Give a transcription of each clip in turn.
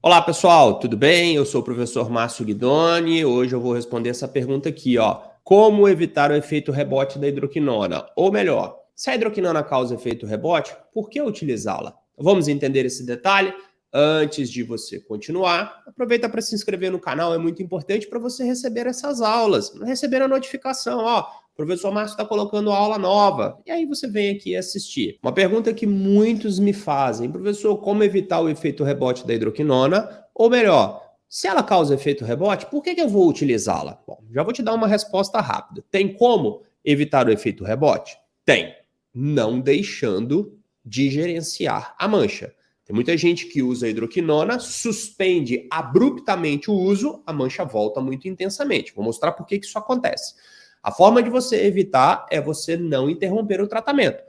Olá pessoal, tudo bem? Eu sou o professor Márcio Guidoni. Hoje eu vou responder essa pergunta aqui, ó. Como evitar o efeito rebote da hidroquinona? Ou melhor, se a hidroquinona causa efeito rebote, por que utilizá-la? Vamos entender esse detalhe? Antes de você continuar, aproveita para se inscrever no canal, é muito importante para você receber essas aulas, receber a notificação, ó. O professor Márcio está colocando aula nova, e aí você vem aqui assistir. Uma pergunta que muitos me fazem, professor, como evitar o efeito rebote da hidroquinona? Ou melhor, se ela causa efeito rebote, por que eu vou utilizá-la? Bom, já vou te dar uma resposta rápida. Tem como evitar o efeito rebote? Tem. Não deixando de gerenciar a mancha. Tem muita gente que usa a hidroquinona, suspende abruptamente o uso, a mancha volta muito intensamente. Vou mostrar por que isso acontece. A forma de você evitar é você não interromper o tratamento,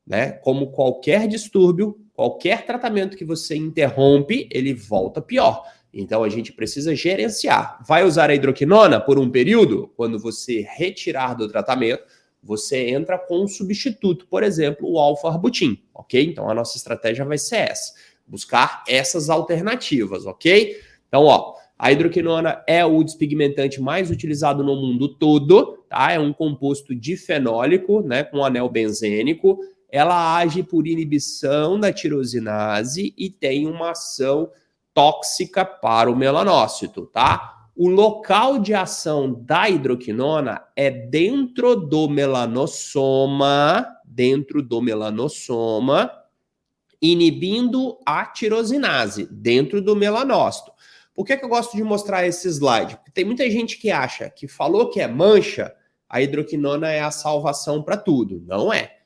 né? Como qualquer distúrbio, qualquer tratamento que você interrompe, ele volta pior. Então a gente precisa gerenciar. Vai usar a hidroquinona por um período? Quando você retirar do tratamento, você entra com um substituto, por exemplo, o alfa-arbutin, ok? Então a nossa estratégia vai ser essa, buscar essas alternativas, ok? Então, ó, a hidroquinona é o despigmentante mais utilizado no mundo todo, tá? É um composto difenólico, né, com anel benzênico. Ela age por inibição da tirosinase e tem uma ação tóxica para o melanócito, tá? O local de ação da hidroquinona é dentro do melanossoma, inibindo a tirosinase, dentro do melanócito. Por que eu gosto de mostrar esse slide? Porque tem muita gente que acha que falou que é mancha, a hidroquinona é a salvação para tudo. Não é.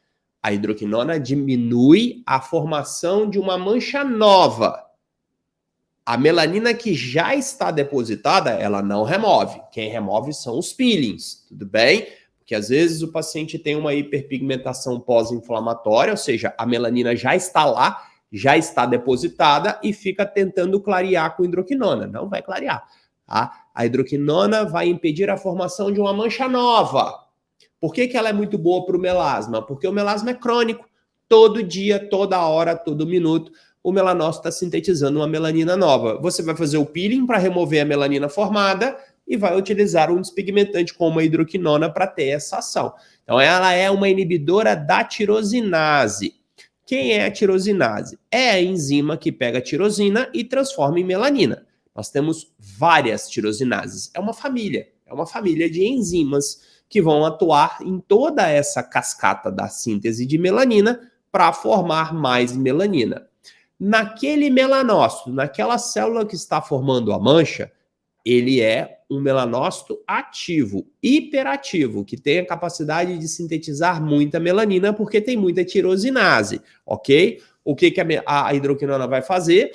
A hidroquinona diminui a formação de uma mancha nova. A melanina que já está depositada, ela não remove. Quem remove são os peelings, tudo bem? Porque às vezes o paciente tem uma hiperpigmentação pós-inflamatória, ou seja, a melanina já está lá, já está depositada e fica tentando clarear com hidroquinona. Não vai clarear, tá? A hidroquinona vai impedir a formação de uma mancha nova. Por que ela é muito boa para o melasma? Porque o melasma é crônico. Todo dia, toda hora, todo minuto, o melanócito está sintetizando uma melanina nova. Você vai fazer o peeling para remover a melanina formada e vai utilizar um despigmentante como a hidroquinona para ter essa ação. Então, ela é uma inibidora da tirosinase. Quem é a tirosinase? É a enzima que pega a tirosina e transforma em melanina. Nós temos várias tirosinases. É uma família de enzimas que vão atuar em toda essa cascata da síntese de melanina para formar mais melanina. Naquele melanócito, naquela célula que está formando a mancha, ele é um melanócito ativo, hiperativo, que tem a capacidade de sintetizar muita melanina porque tem muita tirosinase, ok? O que a hidroquinona vai fazer?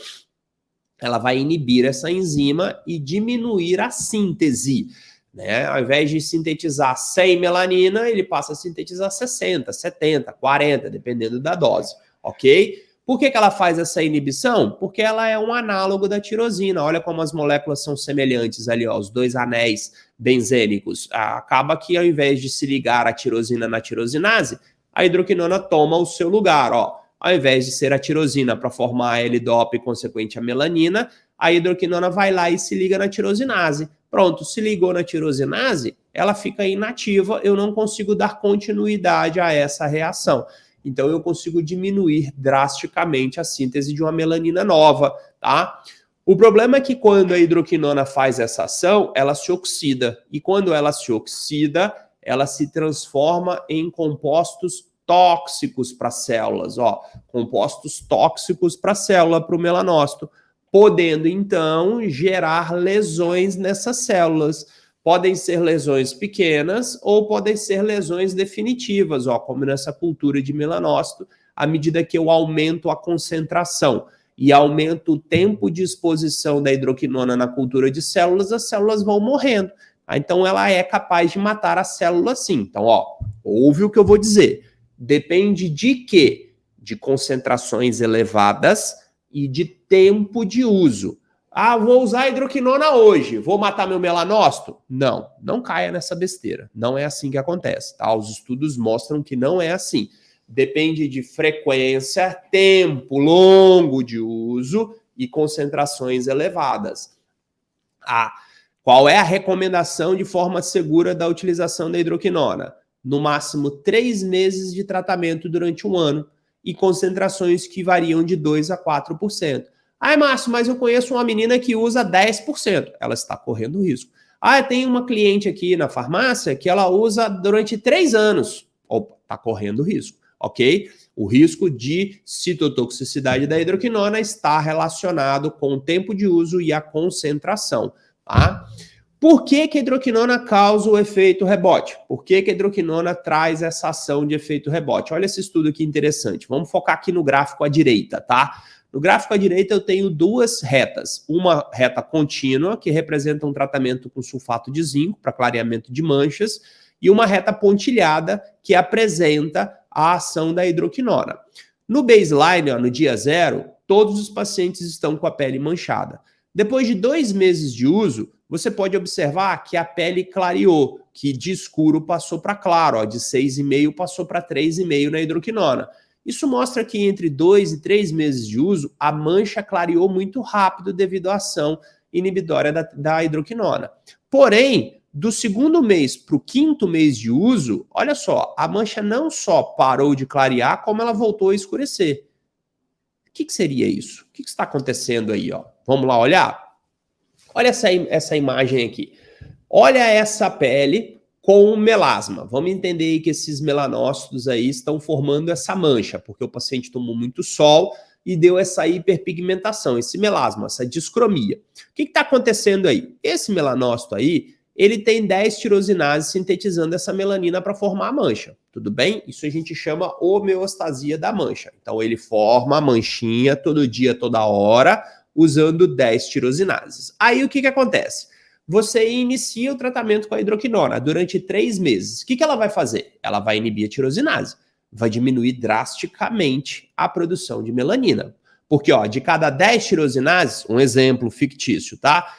Ela vai inibir essa enzima e diminuir a síntese, né? Ao invés de sintetizar 100 melanina, ele passa a sintetizar 60, 70, 40, dependendo da dose, ok? Por que ela faz essa inibição? Porque ela é um análogo da tirosina. Olha como as moléculas são semelhantes ali, ó, os dois anéis benzênicos. Acaba que ao invés de se ligar a tirosina na tirosinase, a hidroquinona toma o seu lugar, ó. Ao invés de ser a tirosina para formar a L-DOPA e consequente a melanina, a hidroquinona vai lá e se liga na tirosinase. Pronto, se ligou na tirosinase, ela fica inativa, eu não consigo dar continuidade a essa reação. Então eu consigo diminuir drasticamente a síntese de uma melanina nova, tá? O problema é que quando a hidroquinona faz essa ação, ela se oxida. E quando ela se oxida, ela se transforma em compostos tóxicos para células, ó, compostos tóxicos para a célula, para o melanócito, podendo então gerar lesões nessas células. Podem ser lesões pequenas ou podem ser lesões definitivas, ó, como nessa cultura de melanócito, à medida que eu aumento a concentração e aumento o tempo de exposição da hidroquinona na cultura de células, as células vão morrendo. Então ela é capaz de matar a célula sim. Então, ó, ouve o que eu vou dizer. Depende de quê? De concentrações elevadas e de tempo de uso. Ah, vou usar a hidroquinona hoje, vou matar meu melanócito? Não, não caia nessa besteira. Não é assim que acontece, tá? Os estudos mostram que não é assim. Depende de frequência, tempo longo de uso e concentrações elevadas. Qual é a recomendação de forma segura da utilização da hidroquinona? No máximo 3 meses de tratamento durante um ano e concentrações que variam de 2 a 4%. Márcio, mas eu conheço uma menina que usa 10%. Ela está correndo risco. Tem uma cliente aqui na farmácia que ela usa durante 3 anos. Opa, está correndo risco, ok? O risco de citotoxicidade da hidroquinona está relacionado com o tempo de uso e a concentração, tá? Por que que a hidroquinona causa o efeito rebote? Por que que a hidroquinona traz essa ação de efeito rebote? Olha esse estudo aqui interessante. Vamos focar aqui no gráfico à direita, tá? No gráfico à direita eu tenho 2 retas. Uma reta contínua, que representa um tratamento com sulfato de zinco para clareamento de manchas, e uma reta pontilhada, que apresenta a ação da hidroquinona. No baseline, no dia 0, todos os pacientes estão com a pele manchada. Depois de 2 meses de uso, você pode observar que a pele clareou, que de escuro passou para claro, de 6,5 passou para 3,5 na hidroquinona. Isso mostra que entre 2 e 3 meses de uso, a mancha clareou muito rápido devido à ação inibidória da hidroquinona. Porém, do 2º mês para o 5º mês de uso, olha só, a mancha não só parou de clarear, como ela voltou a escurecer. O que seria isso? O que está acontecendo aí? Vamos lá olhar? Olha essa imagem aqui. Olha essa pele com melasma. Vamos entender aí que esses melanócitos aí estão formando essa mancha, porque o paciente tomou muito sol e deu essa hiperpigmentação, esse melasma, essa discromia. O que está acontecendo aí? Esse melanócito aí, ele tem 10 tirosinases sintetizando essa melanina para formar a mancha, tudo bem? Isso a gente chama homeostasia da mancha. Então ele forma a manchinha todo dia, toda hora, usando 10 tirosinases. Aí o que acontece? Você inicia o tratamento com a hidroquinona durante 3 meses. O que ela vai fazer? Ela vai inibir a tirosinase. Vai diminuir drasticamente a produção de melanina. Porque, de cada 10 tirosinases, um exemplo fictício, tá?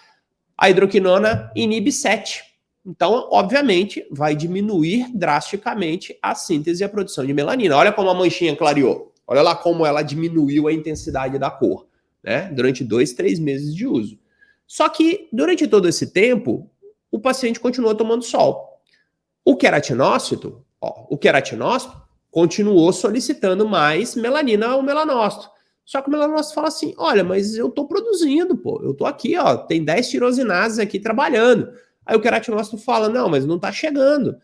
A hidroquinona inibe 7. Então, obviamente, vai diminuir drasticamente a síntese e a produção de melanina. Olha como a manchinha clareou. Olha lá como ela diminuiu a intensidade da cor, né? Durante 2, 3 meses de uso. Só que, durante todo esse tempo, o paciente continuou tomando sol. O queratinócito continuou solicitando mais melanina ao melanócito. Só que o melanócito fala assim, olha, mas eu tô produzindo, eu tô aqui, tem 10 tirosinases aqui trabalhando. Aí o queratinócito fala, não, mas não tá chegando.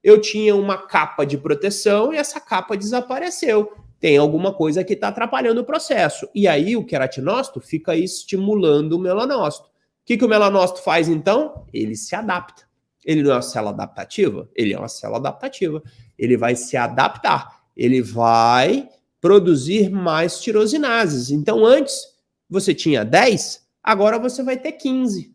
Eu tinha uma capa de proteção e essa capa desapareceu. Tem alguma coisa que está atrapalhando o processo. E aí o queratinócito fica estimulando o melanócito. O que o melanócito faz então? Ele se adapta. Ele não é uma célula adaptativa? Ele é uma célula adaptativa. Ele vai se adaptar. Ele vai produzir mais tirosinases. Então antes você tinha 10, agora você vai ter 15.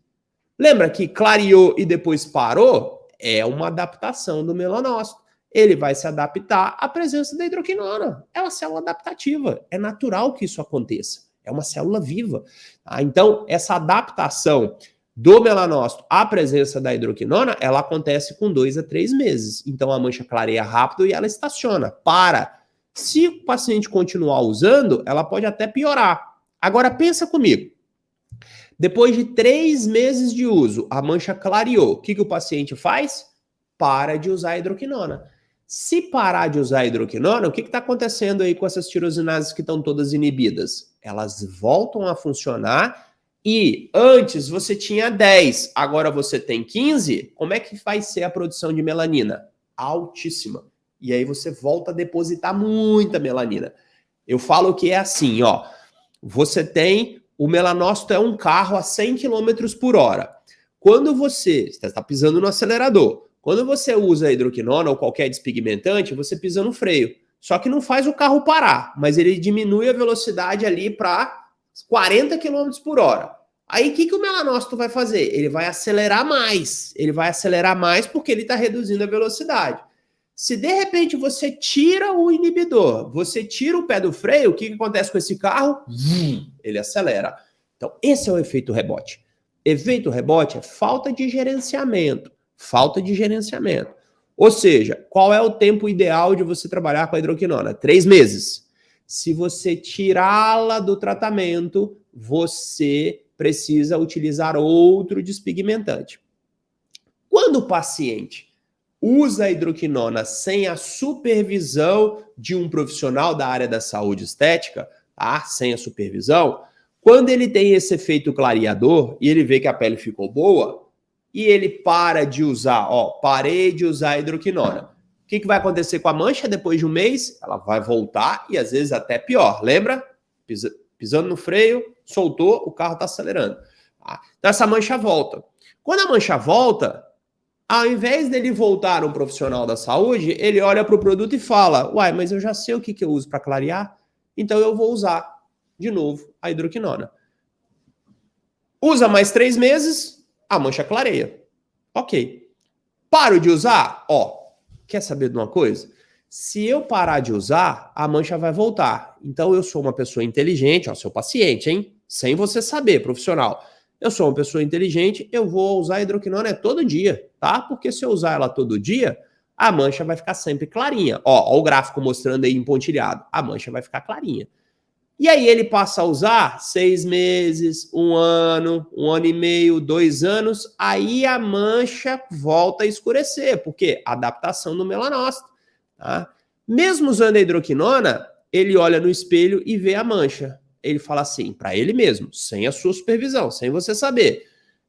Lembra que clareou e depois parou? É uma adaptação do melanócito. Ele vai se adaptar à presença da hidroquinona. É uma célula adaptativa. É natural que isso aconteça. É uma célula viva. Tá? Então, essa adaptação do melanócito à presença da hidroquinona, ela acontece com 2 a 3 meses. Então, a mancha clareia rápido e ela estaciona. Se o paciente continuar usando, ela pode até piorar. Agora, pensa comigo. Depois de 3 meses de uso, a mancha clareou. O que o paciente faz? Para de usar a hidroquinona. Se parar de usar a hidroquinona, o que está acontecendo aí com essas tirosinases que estão todas inibidas? Elas voltam a funcionar e antes você tinha 10, agora você tem 15, como é que vai ser a produção de melanina? Altíssima. E aí você volta a depositar muita melanina. Eu falo que é assim, você tem, o melanócito é um carro a 100 km por hora. Quando você está pisando no acelerador, quando você usa a hidroquinona ou qualquer despigmentante, você pisa no freio. Só que não faz o carro parar, mas ele diminui a velocidade ali para 40 km por hora. Aí o que o melanócito vai fazer? Ele vai acelerar mais. Ele vai acelerar mais porque ele está reduzindo a velocidade. Se de repente você tira o inibidor, você tira o pé do freio, o que acontece com esse carro? Ele acelera. Então esse é o efeito rebote. Efeito rebote é falta de gerenciamento. Ou seja, qual é o tempo ideal de você trabalhar com a hidroquinona? 3 meses. Se você tirá-la do tratamento, você precisa utilizar outro despigmentante. Quando o paciente usa a hidroquinona sem a supervisão de um profissional da área da saúde estética, tá? Sem a supervisão, quando ele tem esse efeito clareador e ele vê que a pele ficou boa, e ele para de usar, parei de usar a hidroquinona. O que vai acontecer com a mancha depois de um mês? Ela vai voltar e às vezes até pior. Lembra? Pisando no freio, soltou, o carro está acelerando. Tá? Então essa mancha volta. Quando a mancha volta, ao invés dele voltar um profissional da saúde, ele olha para o produto e fala, uai, mas eu já sei o que eu uso para clarear, então eu vou usar de novo a hidroquinona. Usa mais 3 meses, a mancha clareia. Ok. Paro de usar? Quer saber de uma coisa? Se eu parar de usar, a mancha vai voltar. Então eu sou uma pessoa inteligente, seu paciente, hein? Sem você saber, profissional. Eu sou uma pessoa inteligente, eu vou usar a hidroquinona todo dia, tá? Porque se eu usar ela todo dia, a mancha vai ficar sempre clarinha. Ó o gráfico mostrando aí em pontilhado. A mancha vai ficar clarinha. E aí ele passa a usar 6 meses, 1 ano, 1 ano e meio, 2 anos, aí a mancha volta a escurecer. Por quê? Adaptação do melanócito. Tá? Mesmo usando a hidroquinona, ele olha no espelho e vê a mancha. Ele fala assim, para ele mesmo, sem a sua supervisão, sem você saber.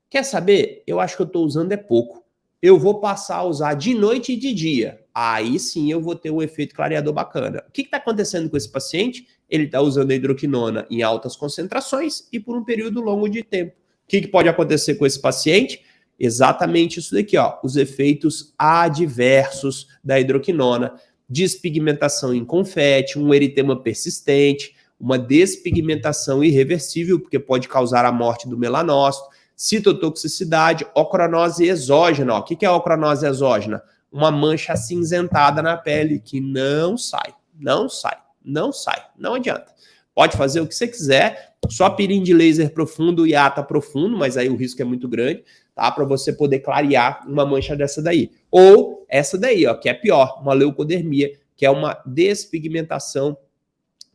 Quer saber? Eu acho que eu estou usando é pouco. Eu vou passar a usar de noite e de dia. Aí sim eu vou ter um efeito clareador bacana. O que está acontecendo com esse paciente? Ele está usando a hidroquinona em altas concentrações e por um período longo de tempo. O que pode acontecer com esse paciente? Exatamente isso daqui, os efeitos adversos da hidroquinona. Despigmentação em confete, um eritema persistente, uma despigmentação irreversível, porque pode causar a morte do melanócito, citotoxicidade, ocronose exógena. O que é a ocronose exógena? Uma mancha acinzentada na pele que não sai, não adianta. Pode fazer o que você quiser, só peeling de laser profundo e ata profundo, mas aí o risco é muito grande, tá? Para você poder clarear uma mancha dessa daí. Ou essa daí, que é pior, uma leucodermia, que é uma despigmentação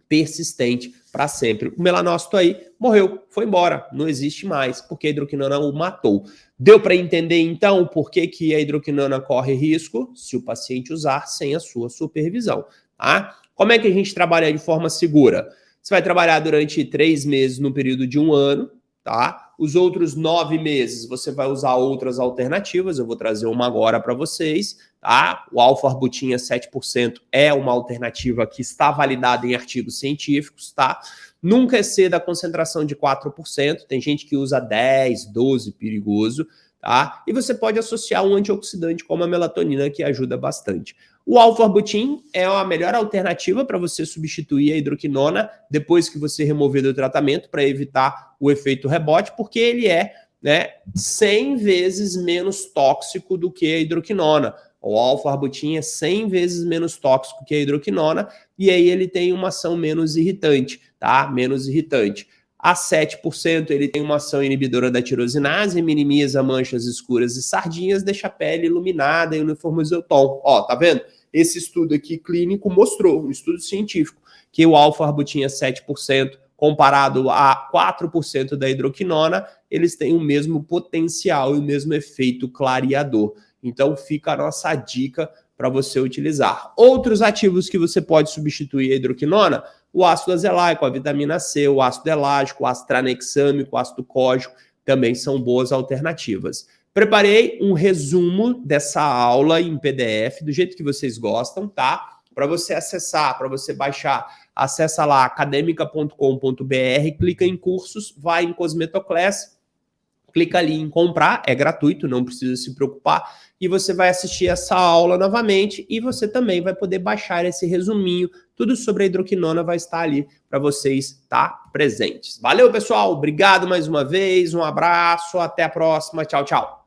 persistente para sempre. O melanócito aí morreu, foi embora, não existe mais, porque a hidroquinona o matou. Deu para entender então por que a hidroquinona corre risco se o paciente usar sem a sua supervisão, tá? Como é que a gente trabalha de forma segura? Você vai trabalhar durante 3 meses no período de 1 ano, tá? Os outros 9 meses você vai usar outras alternativas, eu vou trazer uma agora para vocês, tá? O alfa-arbutina 7% é uma alternativa que está validada em artigos científicos, tá? Nunca exceda a concentração de 4%, tem gente que usa 10, 12, perigoso, tá? E você pode associar um antioxidante como a melatonina, que ajuda bastante. O alfa-arbutin é a melhor alternativa para você substituir a hidroquinona depois que você remover do tratamento para evitar o efeito rebote, porque ele é 100 vezes menos tóxico do que a hidroquinona. O alfa-arbutin é 100 vezes menos tóxico que a hidroquinona e aí ele tem uma ação menos irritante, tá? Menos irritante. A 7% ele tem uma ação inibidora da tirosinase, minimiza manchas escuras e sardinhas, deixa a pele iluminada e uniformiza o tom. Tá vendo? Esse estudo aqui clínico mostrou, um estudo científico, que o alfa-arbutina 7% comparado a 4% da hidroquinona, eles têm o mesmo potencial e o mesmo efeito clareador. Então fica a nossa dica para você utilizar. Outros ativos que você pode substituir a hidroquinona, o ácido azelaico, a vitamina C, o ácido elágico, o ácido tranexâmico, o ácido cógico, também são boas alternativas. Preparei um resumo dessa aula em PDF, do jeito que vocês gostam, tá? Para você acessar, para você baixar, acessa lá academica.com.br, clica em cursos, vai em Cosmetoclass, clica ali em comprar, é gratuito, não precisa se preocupar, e você vai assistir essa aula novamente e você também vai poder baixar esse resuminho, tudo sobre a hidroquinona vai estar ali para vocês estar presentes. Valeu, pessoal, obrigado mais uma vez, um abraço, até a próxima, tchau, tchau.